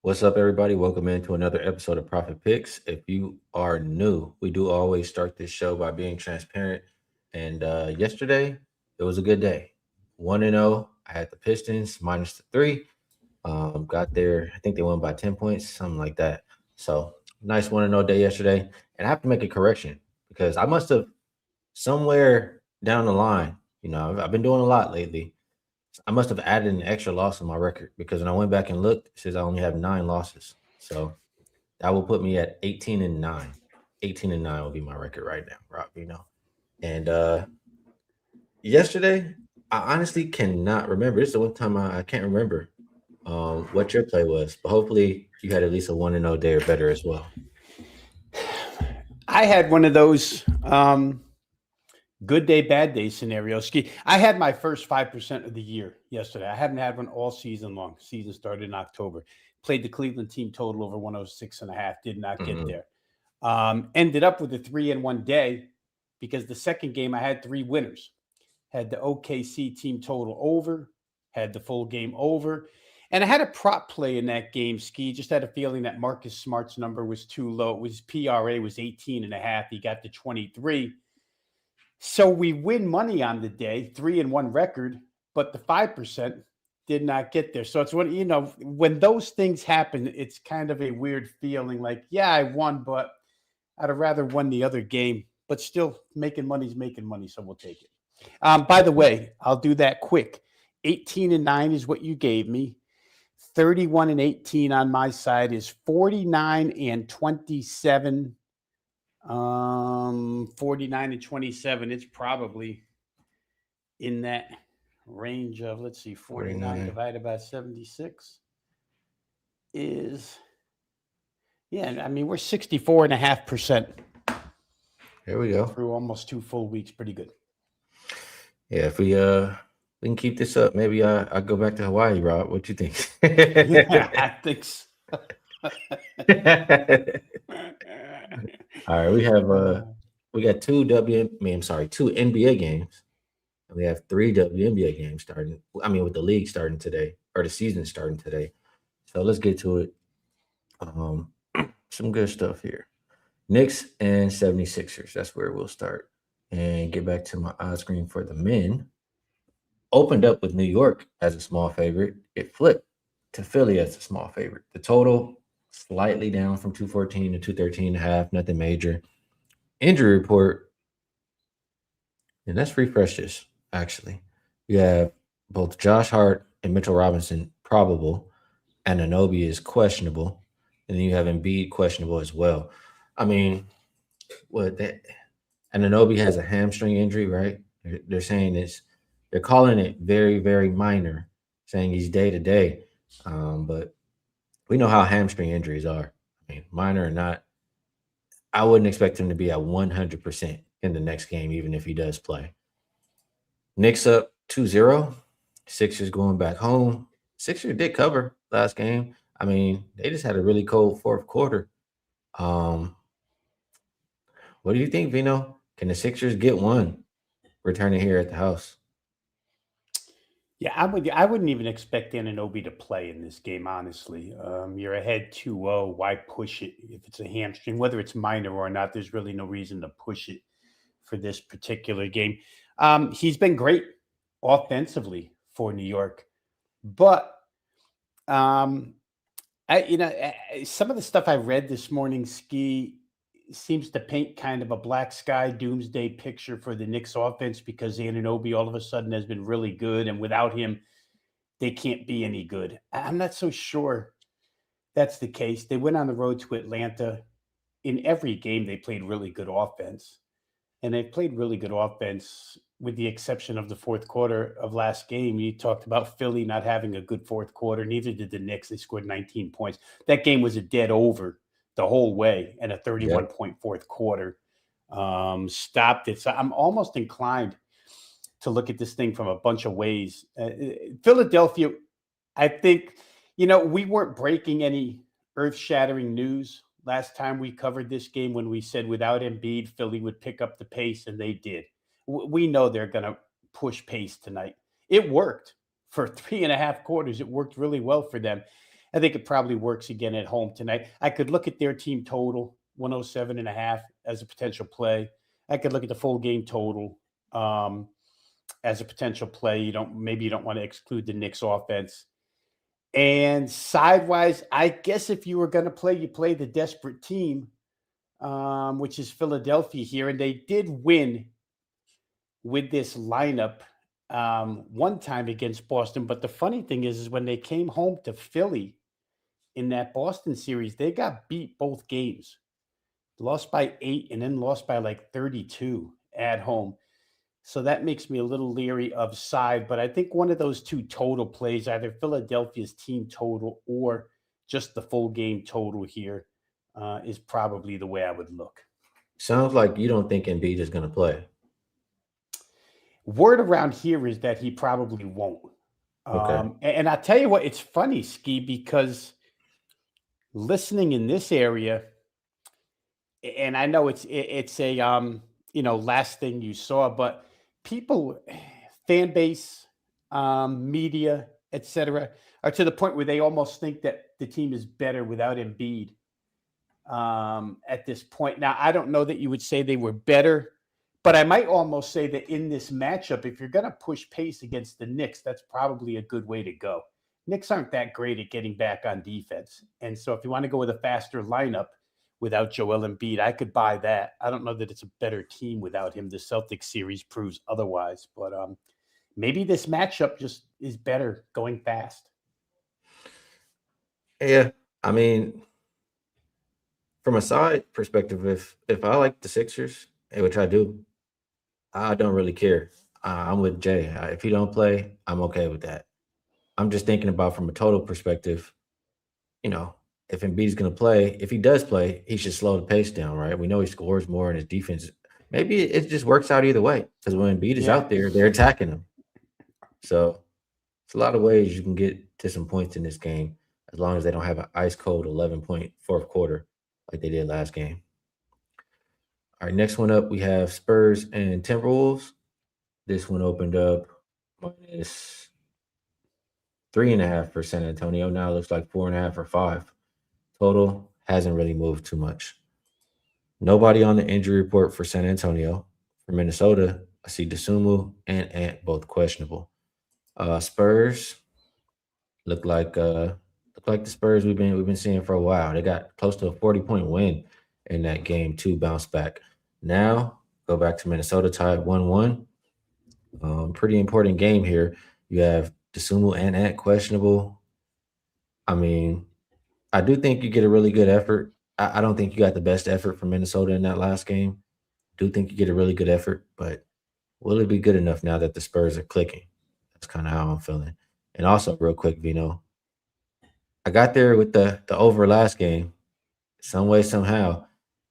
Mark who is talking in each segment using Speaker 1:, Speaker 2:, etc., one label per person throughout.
Speaker 1: What's up, everybody? Welcome into another episode of Profit Picks. If you are new, we do always start this show by being transparent. And yesterday, it was a good day. 1-0. I had the Pistons minus the three. Got there. I think they won by 10 points, something like that. So, nice 1-0 day yesterday. And I have to make a correction because I must have somewhere down the line, I've been doing a lot lately. I must have added an extra loss on my record because when I went back and looked, it says I only have 9 losses. So that will put me at 18-9. 18-9 will be my record right now, Rob Veno. And yesterday, I honestly cannot remember. This is the one time I can't remember what your play was, but hopefully you had at least a 1-0 day or better as well.
Speaker 2: I had one of those good day, bad day scenarios. Skee, I had my first 5% of the year yesterday. I haven't had one all season long. Season started in October. Played the Cleveland team total over 106.5. Did not get there. Ended up with a 3-1 day because the second game I had 3 winners. Had the OKC team total over, had the full game over. And I had a prop play in that game, Skee. Just had a feeling that Marcus Smart's number was too low. His PRA was 18.5. He got to 23. So we win money on the day, 3-1 record, but the 5% did not get there. So it's when those things happen, it's kind of a weird feeling like, yeah, I won, but I'd have rather won the other game, but still making money's making money. So we'll take it. By the way, I'll do that quick. 18-9 is what you gave me. 31-18 on my side is 49-27. 49-27. It's probably in that range of, let's see, 49 divided by 76 is, yeah, I mean, we're 64.5%.
Speaker 1: Here we go.
Speaker 2: Through almost 2 full weeks. Pretty good.
Speaker 1: Yeah, if we can keep this up, maybe I'll go back to Hawaii, Rob. What you think?
Speaker 2: Yeah, I think so.
Speaker 1: All right, we got two NBA games. And we have 3 WNBA games starting. I mean, with the league starting today or the season starting today. So let's get to it. Some good stuff here. Knicks and 76ers. That's where we'll start. And get back to my odds screen for the men. Opened up with New York as a small favorite. It flipped to Philly as a small favorite. The total slightly down from 214 to 213.5, nothing major. Injury report, and let's refresh this, actually. We have both Josh Hart and Mitchell Robinson probable, and Anunoby is questionable, and then you have Embiid questionable as well. I mean, Anunoby has a hamstring injury, right? They're saying they're calling it very, very minor, saying he's day to day. But we know how hamstring injuries are. I mean, minor or not, I wouldn't expect him to be at 100% in the next game, even if he does play. Knicks up 2-0. Sixers going back home. Sixers did cover last game. I mean, they just had a really cold fourth quarter. What do you think, Vino? Can the Sixers get one returning here at the house?
Speaker 2: Yeah, I wouldn't even expect Anunoby to play in this game, honestly. You're ahead 2-0. Why push it if it's a hamstring? Whether it's minor or not, there's really no reason to push it for this particular game. He's been great offensively for New York, but some of the stuff I read this morning, Skee, seems to paint kind of a black sky doomsday picture for the Knicks offense because Anunoby all of a sudden has been really good, and without him, they can't be any good. I'm not so sure that's the case. They went on the road to Atlanta. In every game, they played really good offense, and they played really good offense with the exception of the fourth quarter of last game. You talked about Philly not having a good fourth quarter. Neither did the Knicks. They scored 19 points. That game was a dead over the whole way, and a 31-point fourth quarter stopped it. So I'm almost inclined to look at this thing from a bunch of ways. Philadelphia, I think, we weren't breaking any earth-shattering news last time we covered this game when we said without Embiid, Philly would pick up the pace, and they did. We know they're going to push pace tonight. It worked for 3.5 quarters. It worked really well for them. I think it probably works again at home tonight. I could look at their team total, 107.5, as a potential play. I could look at the full game total um, as a potential play. Maybe you don't want to exclude the Knicks offense. And sidewise, I guess if you were going to play, you play the desperate team, which is Philadelphia here. And they did win with this lineup one time against Boston. But the funny thing is when they came home to Philly in that Boston series, they got beat both games, lost by 8 and then lost by like 32 at home. So that makes me a little leery of side, but I think one of those two total plays, either Philadelphia's team total or just the full game total here, is probably the way I would look.
Speaker 1: Sounds like you don't think Embiid is going to play.
Speaker 2: Word around here is that he probably won't.
Speaker 1: Okay.
Speaker 2: And I tell you what, it's funny, Skee, because listening in this area, and I know it's a last thing you saw, but people, fan base, media, etc., are to the point where they almost think that the team is better without Embiid at this point. Now, I don't know that you would say they were better, but I might almost say that in this matchup, if you're going to push pace against the Knicks, that's probably a good way to go. Knicks aren't that great at getting back on defense. And so if you want to go with a faster lineup without Joel Embiid, I could buy that. I don't know that it's a better team without him. The Celtics series proves otherwise, but maybe this matchup just is better going fast.
Speaker 1: Yeah. I mean, from a side perspective, if I like the Sixers, which I do, I don't really care. I'm with Jay. If he don't play, I'm okay with that. I'm just thinking about from a total perspective. You know, if Embiid's going to play, if he does play, he should slow the pace down, right? We know he scores more in his defense. Maybe it just works out either way because when Embiid is
Speaker 2: Yeah.
Speaker 1: out there, they're attacking him. So it's a lot of ways you can get to some points in this game as long as they don't have an ice cold 11-point fourth quarter like they did last game. All right, next one up, we have Spurs and Timberwolves. This one opened up minus 3.5 for San Antonio. Now it looks like 4.5 or 5. Total hasn't really moved too much. Nobody on the injury report for San Antonio. For Minnesota, I see Desumu and Ant both questionable. Spurs look like the Spurs we've been seeing for a while. They got close to a 40-point win in that game to bounce back. Now go back to Minnesota tied 1-1. Pretty important game here. You have Desumu and Ant questionable. I mean, I do think you get a really good effort. I don't think you got the best effort from Minnesota in that last game. Do think you get a really good effort, but will it be good enough now that the Spurs are clicking? That's kind of how I'm feeling. And also, real quick, Vino, I got there with the over last game, some way somehow,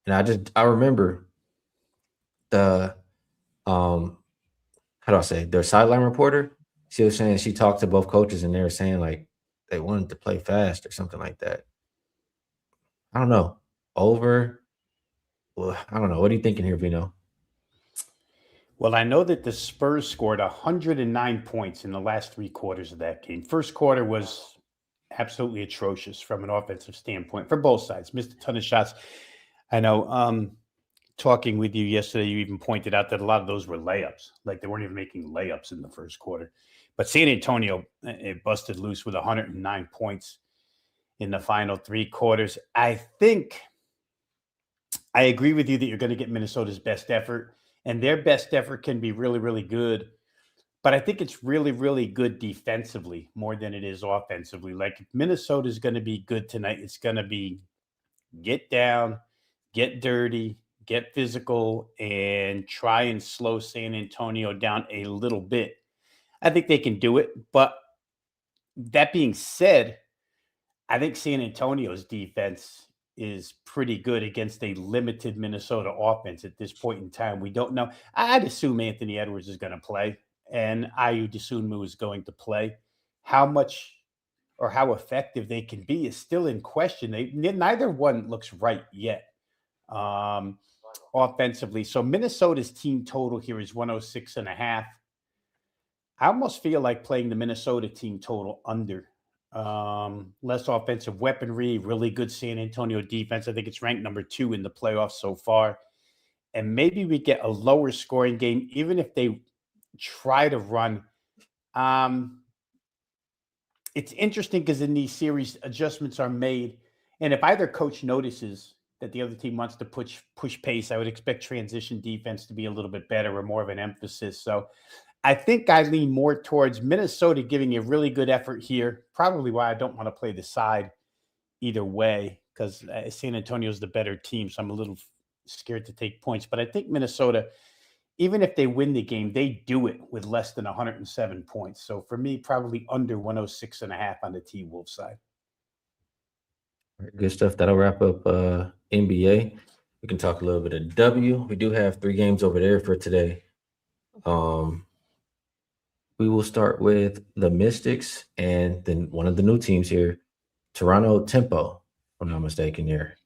Speaker 1: and I remember the how do I say their sideline reporter. She was saying she talked to both coaches and they were saying like they wanted to play fast or something like that. I don't know. Over. Well, I don't know. What are you thinking here, Vino?
Speaker 2: Well, I know that the Spurs scored 109 points in the last 3 quarters of that game. First quarter was absolutely atrocious from an offensive standpoint for both sides. Missed a ton of shots. I know. Talking with you yesterday, you even pointed out that a lot of those were layups. Like they weren't even making layups in the first quarter. But San Antonio, it busted loose with 109 points in the final 3 quarters. I think I agree with you that you're going to get Minnesota's best effort, and their best effort can be really, really good. But I think it's really, really good defensively more than it is offensively. Like if Minnesota is going to be good tonight, it's going to be get down, get dirty, get physical, and try and slow San Antonio down a little bit. I think they can do it. But that being said, I think San Antonio's defense is pretty good against a limited Minnesota offense at this point in time. We don't know. I'd assume Anthony Edwards is going to play and Ayu Dosunmu is going to play. How much or how effective they can be is still in question. Neither one looks right yet um, offensively. So Minnesota's team total here is 106.5. I almost feel like playing the Minnesota team total under. Less offensive weaponry, really good San Antonio defense. I think it's ranked number 2 in the playoffs so far. And maybe we get a lower scoring game, even if they try to run. Um, it's interesting because in these series, adjustments are made. And if either coach notices that the other team wants to push pace, I would expect transition defense to be a little bit better or more of an emphasis. So I think I lean more towards Minnesota giving a really good effort here. Probably why I don't want to play the side either way, because San Antonio is the better team. So I'm a little scared to take points. But I think Minnesota, even if they win the game, they do it with less than 107 points. So for me, probably under 106.5 on the T Wolves side.
Speaker 1: Good stuff. That'll wrap up NBA. We can talk a little bit of W. We do have 3 games over there for today. Um, we will start with the Mystics and then one of the new teams here, Toronto Tempo. If I'm not mistaken, here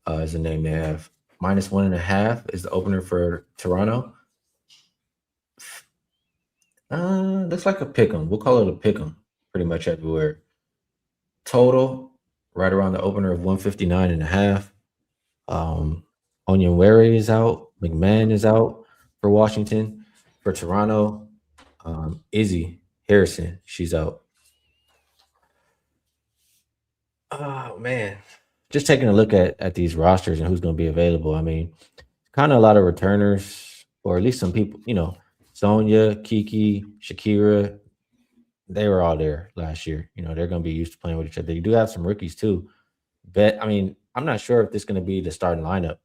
Speaker 1: is the name they have. -1.5 is the opener for Toronto. Looks like a pick 'em. We'll call it a pick 'em pretty much everywhere. Total right around the opener of 159.5. Um, Onyenwere is out. McMahon is out for Washington. For Toronto, Izzy Harrison, she's out. Oh man, just taking a look at these rosters and who's going to be available. I mean, kind of a lot of returners, or at least some people. Sonia, Kiki, Shakira, they were all there last year. They're going to be used to playing with each other. You do have some rookies too. I mean, I'm not sure if this is going to be the starting lineup,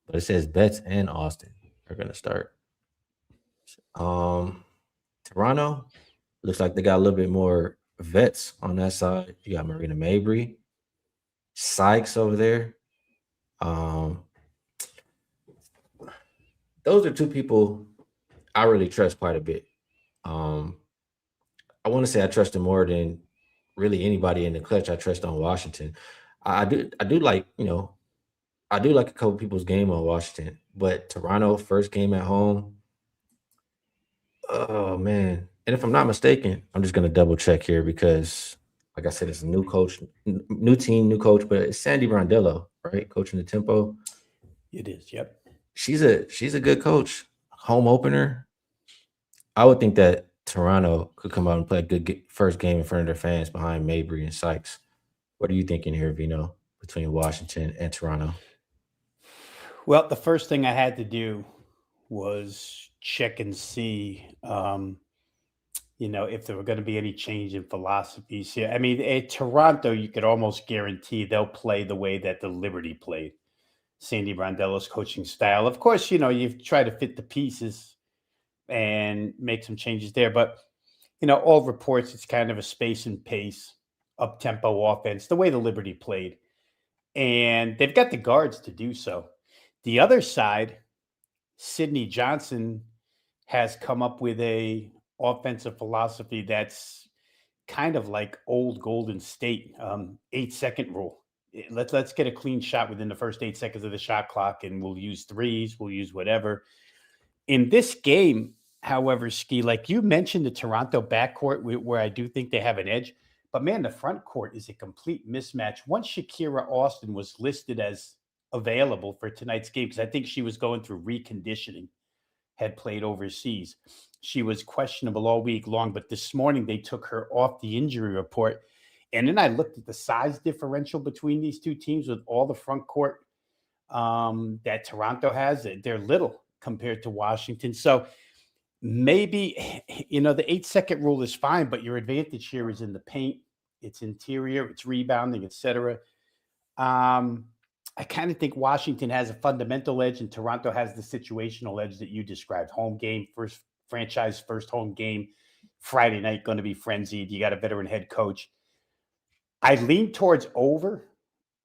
Speaker 1: but it says Betts and Austin are going to start. Toronto looks like they got a little bit more vets on that side. You got Marina Mabry, Sykes over there. Um, those are 2 people I really trust quite a bit. Um, I want to say I trust them more than really anybody in the clutch. I trust on Washington. I do like I do like a couple people's game on Washington, but Toronto first game at home. Oh man! And if I'm not mistaken, I'm just gonna double check here because, like I said, it's a new coach, new team, new coach, but it's Sandy Rondello, right? Coaching the Tempo.
Speaker 2: It is. Yep.
Speaker 1: She's a good coach. Home opener. I would think that Toronto could come out and play a good first game in front of their fans behind Mabry and Sykes. What are you thinking here, Vino, between Washington and Toronto?
Speaker 2: Well, the first thing I had to do was check and see, if there were going to be any change in philosophies here. I mean, at Toronto, you could almost guarantee they'll play the way that the Liberty played. Sandy Rondello's coaching style. Of course, you try to fit the pieces and make some changes there, but all reports it's kind of a space and pace, up tempo offense, the way the Liberty played, and they've got the guards to do so. The other side, Sidney Johnson has come up with a offensive philosophy that's kind of like old Golden State, 8-second rule. Let's get a clean shot within the first 8 seconds of the shot clock, and we'll use threes, we'll use whatever. In this game, however, Skee, like you mentioned, the Toronto backcourt, where I do think they have an edge, but man, the front court is a complete mismatch. Once Shakira Austin was listed as available for tonight's game, because I think she was going through reconditioning, had played overseas. She was questionable all week long, but this morning they took her off the injury report. And then I looked at the size differential between these two teams with all the front court that Toronto has. They're little compared to Washington. So maybe, the 8-second rule is fine, but your advantage here is in the paint, it's interior, it's rebounding, etc. I kind of think Washington has a fundamental edge and Toronto has the situational edge that you described. Home game, first franchise, first home game, Friday night, going to be frenzied. You got a veteran head coach. I lean towards over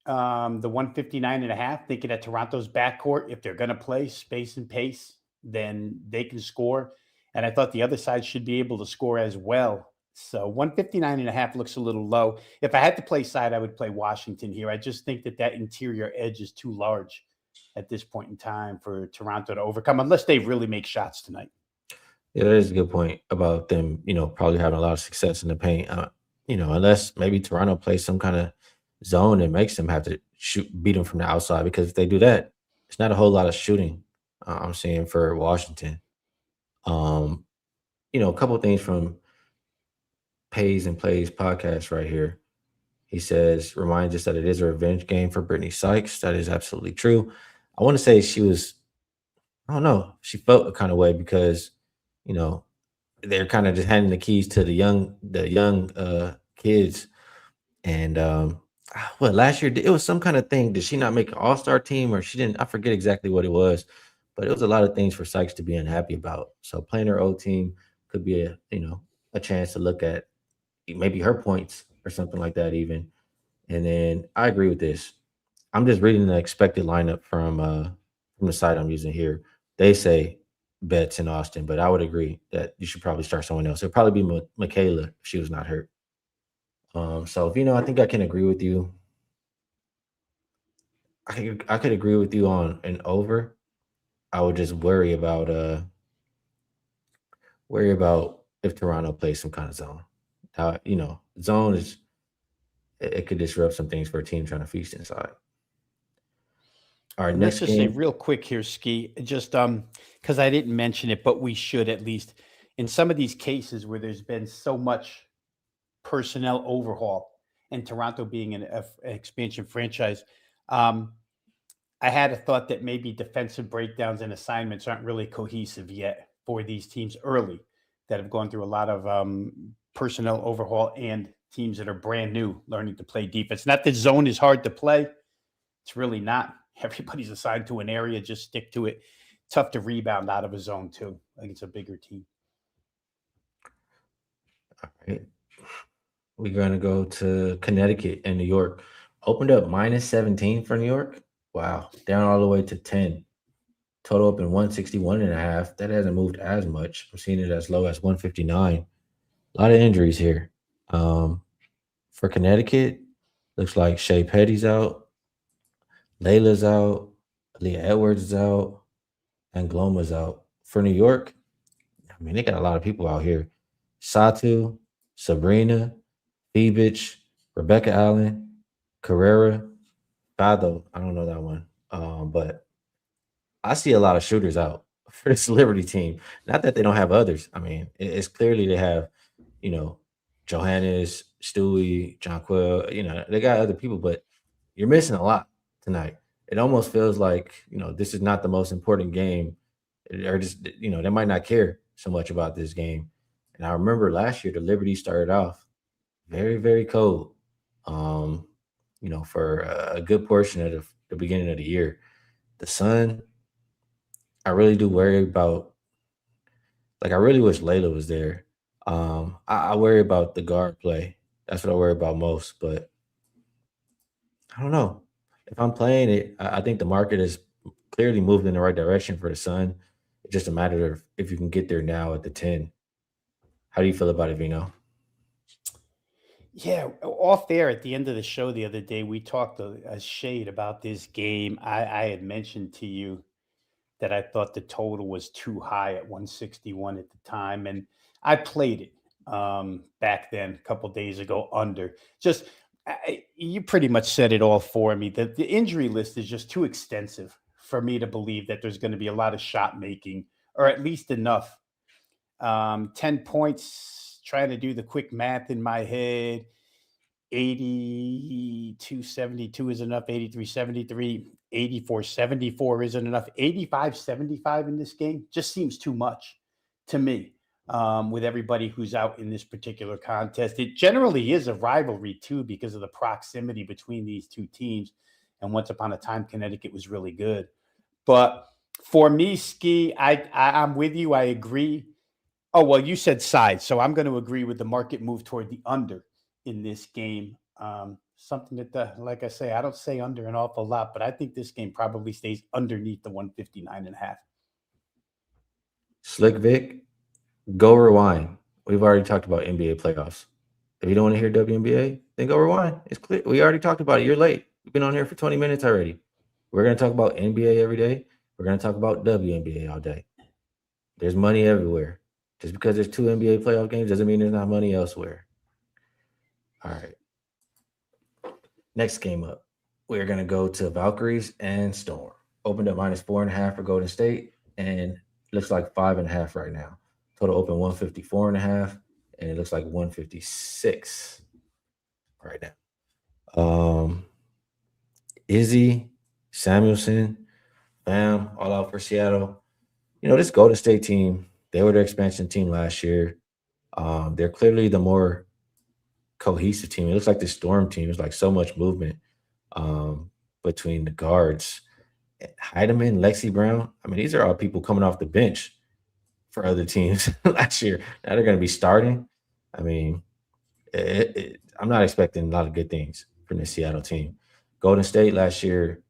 Speaker 2: the 159.5, thinking that Toronto's backcourt, if they're going to play space and pace, then they can score. And I thought the other side should be able to score as well. So 159.5 looks a little low. If I had to play side, I would play Washington here. I just think that interior edge is too large at this point in time for Toronto to overcome, unless they really make shots tonight.
Speaker 1: Yeah, that is a good point about them, probably having a lot of success in the paint. unless maybe Toronto plays some kind of zone and makes them have to beat them from the outside. Because if they do that, it's not a whole lot of shooting I'm seeing for Washington. Um, a couple of things from Pays and Plays podcast right here. He says, reminds us that it is a revenge game for Brittany Sykes. That is absolutely true. I want to say I don't know, she felt a kind of way because, you know, they're kind of just handing the keys to the young kids. And what last year it was some kind of thing. Did she not make an all-star team or she didn't? I forget exactly what it was, but it was a lot of things for Sykes to be unhappy about. So playing her old team could be a chance to look at maybe her points or something like that even. And then I agree with this. I'm just reading the expected lineup from the site I'm using here. They say Betts in Austin, but I would agree that you should probably start someone else. It'd probably be Michaela if she was not hurt. So I think I can agree with you. I could agree with you on an over. I would just worry about if Toronto plays some kind of zone. Zone is it could disrupt some things for a team trying to feast inside. Our
Speaker 2: And let's
Speaker 1: next
Speaker 2: just say
Speaker 1: game,
Speaker 2: real quick here, Ski, just because I didn't mention it, but we should at least in some of these cases where there's been so much personnel overhaul and Toronto being an expansion franchise. Um, I had a thought that maybe defensive breakdowns and assignments aren't really cohesive yet for these teams early that have gone through a lot of personnel overhaul and teams that are brand new learning to play defense. Not that zone is hard to play. It's really not. Everybody's assigned to an area, just stick to it. Tough to rebound out of a zone, too. Like it's a bigger team.
Speaker 1: all right, we're gonna go to Connecticut and New York. Opened up -17 for New York. Wow, down all the way to 10. Total up in 161 and a half. That hasn't moved as much. I'm seeing it as low as 159. A lot of injuries here. Um, for Connecticut, looks like Shea Petty's out, Layla's out, Leah Edwards is out, and Gloma's out. For New York, I mean, they got a lot of people out here. Satu, Sabrina, Febich, Rebecca Allen, Carrera, Fado. I don't know that one. But I see a lot of shooters out for this Liberty team. Not that they don't have others. I mean, it's clearly they have, you know, Johannes, Stewie, Jonquil. They got other people, but you're missing a lot tonight. It almost feels like this is not the most important game, or just they might not care so much about this game. And I remember last year the Liberty started off very very cold. Um, for a good portion of the beginning of the year, the Sun. I really do worry about. Like, I really wish Layla was there. I worry about the guard play. That's what I worry about most. But I don't know. If I'm playing it, I think the market is clearly moving in the right direction for the Sun. It's just a matter of if you can get there now at the 10. How do you feel about it, Vino?
Speaker 2: Yeah, off there at the end of the show the other day, we talked a shade about this game. I had mentioned to you that I thought the total was too high at 161 at the time. And I played it back then a couple days ago under. Just you pretty much said it all for me. The injury list is just too extensive for me to believe that there's going to be a lot of shot making or at least enough. 10 points, trying to do the quick math in my head. 82.72 is enough. 83.73, 84.74 isn't enough. 85.75 in this game just seems too much to me. With everybody who's out in this particular contest, it generally is a rivalry too because of the proximity between these two teams. And once upon a time, Connecticut was really good. But for me, Ski, I'm with you. I agree. Oh, well, you said side, so I'm going to agree with the market move toward the under in this game. Something that, like I say, I don't say under an awful lot, but I think this game probably stays underneath the 159 and a half.
Speaker 1: Slick Vic, go rewind. We've already talked about NBA playoffs. If you don't want to hear WNBA, then go rewind. It's clear. We already talked about it. You're late. We've been on here for 20 minutes already. We're going to talk about NBA every day. We're going to talk about WNBA all day. There's money everywhere. Just because there's two NBA playoff games doesn't mean there's not money elsewhere. All right. Next game up, we're gonna go to Valkyries and Storm. Opened up -4.5 for Golden State, and looks like 5.5 right now. Total open 154.5, and it looks like 156 right now. Izzy, Samuelson, Bam, all out for Seattle. This Golden State team, they were the expansion team last year. They're clearly the more cohesive team. It looks like the Storm team is like so much movement between the guards. Heidemann, Lexi Brown. I mean, these are all people coming off the bench for other teams last year. Now they're going to be starting. I mean, I'm not expecting a lot of good things from the Seattle team. Golden State last year,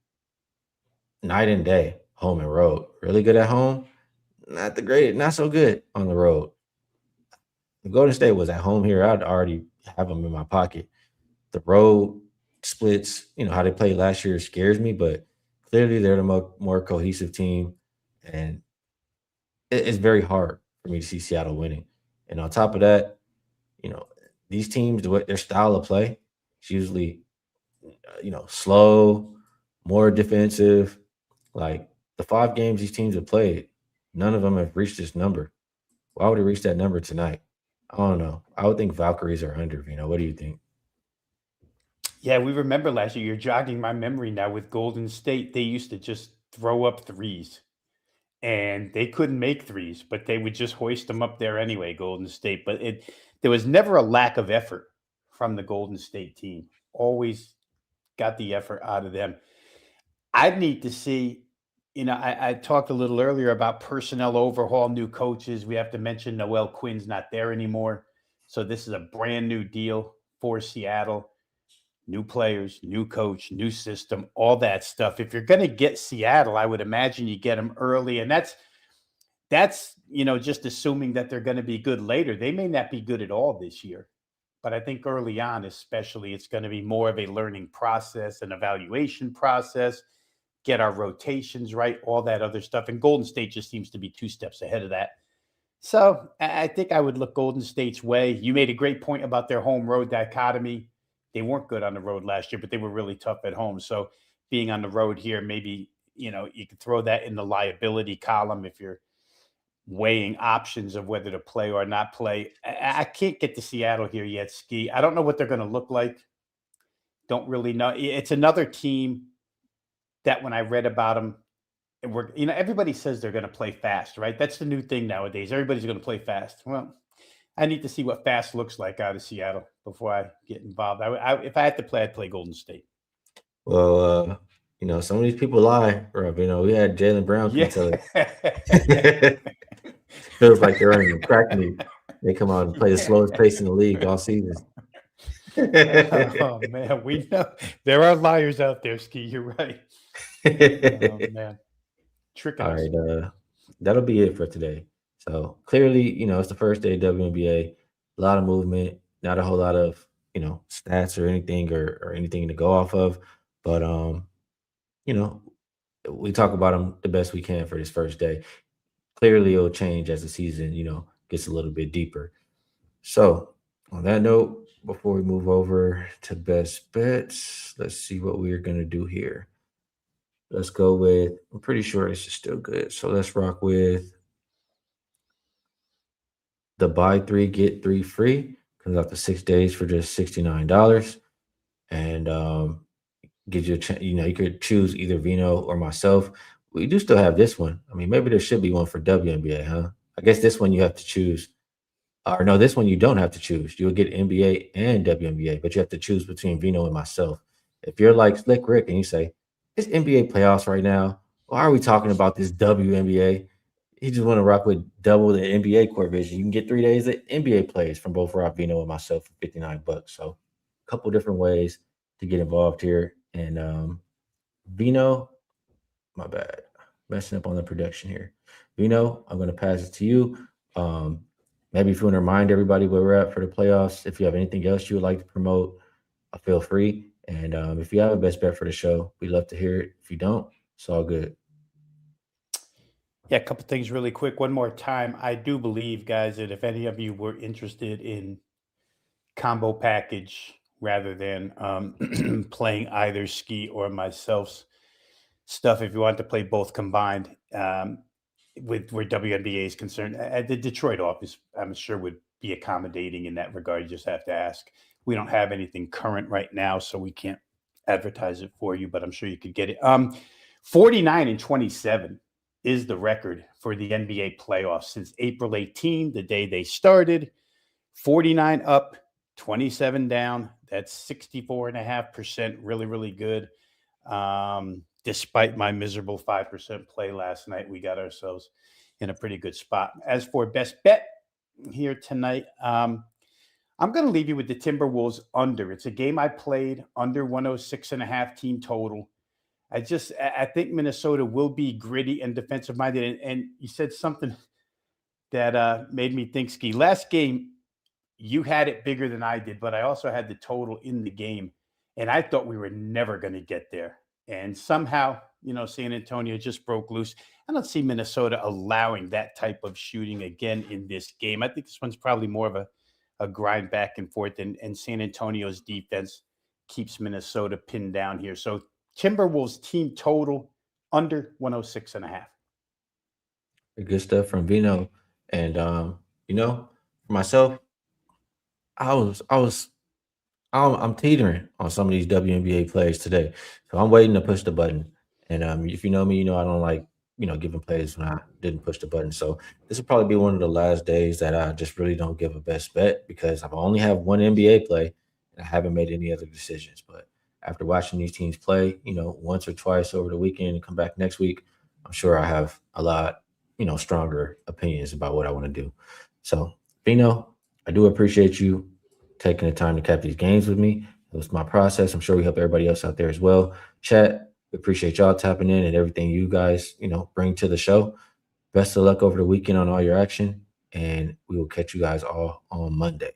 Speaker 1: night and day, home and road. Really good at home, not the great, not so good on the road. If Golden State was at home here, I'd already have them in my pocket. The road splits, how they played last year scares me, but clearly they're the more cohesive team, and it's very hard for me to see Seattle winning. And on top of that, you know, these teams, their style of play, it's usually slow, more defensive. Like the 5 games these teams have played, none of them have reached this number. Why would it reach that number tonight? I don't know. I would think Valkyries are under. What do you think?
Speaker 2: Yeah, we remember last year. You're jogging my memory now with Golden State. They used to just throw up threes, and they couldn't make threes, but they would just hoist them up there anyway, Golden State. But there was never a lack of effort from the Golden State team. Always got the effort out of them. I'd need to see, I talked a little earlier about personnel overhaul, new coaches. We have to mention Noel Quinn's not there anymore. So this is a brand new deal for Seattle. New players, new coach, new system, all that stuff. If you're going to get Seattle, I would imagine you get them early. And that's just assuming that they're going to be good later. They may not be good at all this year. But I think early on, especially, it's going to be more of a learning process, an evaluation process, get our rotations right, all that other stuff. And Golden State just seems to be 2 steps ahead of that. So I think I would look Golden State's way. You made a great point about their home road dichotomy. They weren't good on the road last year, but they were really tough at home. So being on the road here, maybe, you could throw that in the liability column if you're weighing options of whether to play or not play. I can't get to Seattle here yet, Skee. I don't know what they're going to look like. Don't really know. It's another team that when I read about them, everybody says they're going to play fast, right? That's the new thing nowadays. Everybody's going to play fast. Well, I need to see what fast looks like out of Seattle before I get involved. If I had to play, I'd play Golden State.
Speaker 1: Well, some of these people lie, Rob. We had Jalen Brown come
Speaker 2: Yeah.
Speaker 1: tell it. Feels like they're running a crack meet. They come out and play the slowest pace in the league all season.
Speaker 2: Oh man, we know there are liars out there, Skee. You're right. Oh man, tricking
Speaker 1: All
Speaker 2: us.
Speaker 1: right, that'll be it for today. So clearly, it's the first day of WNBA. A lot of movement, not a whole lot of stats or anything or anything to go off of. But you know, we talk about them the best we can for this first day. Clearly, it'll change as the season gets a little bit deeper. So on that note, before we move over to best bets, let's see what we're gonna do here. Let's go with. I'm pretty sure this is still good. So let's rock with the buy 3 get 3 free. Comes out to 6 days for just $69, and gives you a chance. You could choose either Vino or myself. We do still have this one. I mean, maybe there should be one for WNBA, huh? I guess this one you have to choose. Or no, this one you don't have to choose. You'll get NBA and WNBA, but you have to choose between Vino and myself. If you're like Slick Rick and you say, it's NBA playoffs right now. Why are we talking about this WNBA? You just want to rock with double the NBA core vision. You can get 3 days of NBA plays from both Rob Vino and myself for $59. So a couple different ways to get involved here. And Vino, my bad. Messing up on the production here. Vino, I'm going to pass it to you. Maybe if you want to remind everybody where we're at for the playoffs, if you have anything else you would like to promote, feel free. And if you have a best bet for the show, we'd love to hear it. If you don't, it's all good.
Speaker 2: Yeah, a couple things really quick. One more time. I do believe, guys, that if any of you were interested in combo package rather than playing either Skee or myself's stuff. If you want to play both combined, with where WNBA is concerned, the Detroit office, I'm sure, would be accommodating in that regard. You just have to ask. We don't have anything current right now, so we can't advertise it for you, but I'm sure you could get it. 49-27 is the record for the NBA playoffs since April 18, the day they started. 49 up, 27 down. That's 64.5%. Really, really good. Despite my miserable 5% play last night, we got ourselves in a pretty good spot. As for best bet here tonight, I'm going to leave you with the Timberwolves under. It's a game I played under 106.5 team total. I think Minnesota will be gritty and defensive minded. And you said something that made me think, Skee. Last game, you had it bigger than I did, but I also had the total in the game. And I thought we were never going to get there. And somehow, San Antonio just broke loose. I don't see Minnesota allowing that type of shooting again in this game. I think this one's probably more of a grind back and forth, and San Antonio's defense keeps Minnesota pinned down here. So Timberwolves team total under 106.5.
Speaker 1: Good stuff from Vino. And for myself, I was I was I'm teetering on some of these WNBA plays today, so I'm waiting to push the button. And if you know me, I don't like giving plays when I didn't push the button. So this will probably be one of the last days that I just really don't give a best bet because I've only have one NBA play and I haven't made any other decisions. But after watching these teams play, once or twice over the weekend and come back next week, I'm sure I have a lot, stronger opinions about what I want to do. So, Vino, I do appreciate you taking the time to cap these games with me. It was my process. I'm sure we help everybody else out there as well. Chat, we appreciate y'all tapping in and everything you guys, bring to the show. Best of luck over the weekend on all your action, and we will catch you guys all on Monday.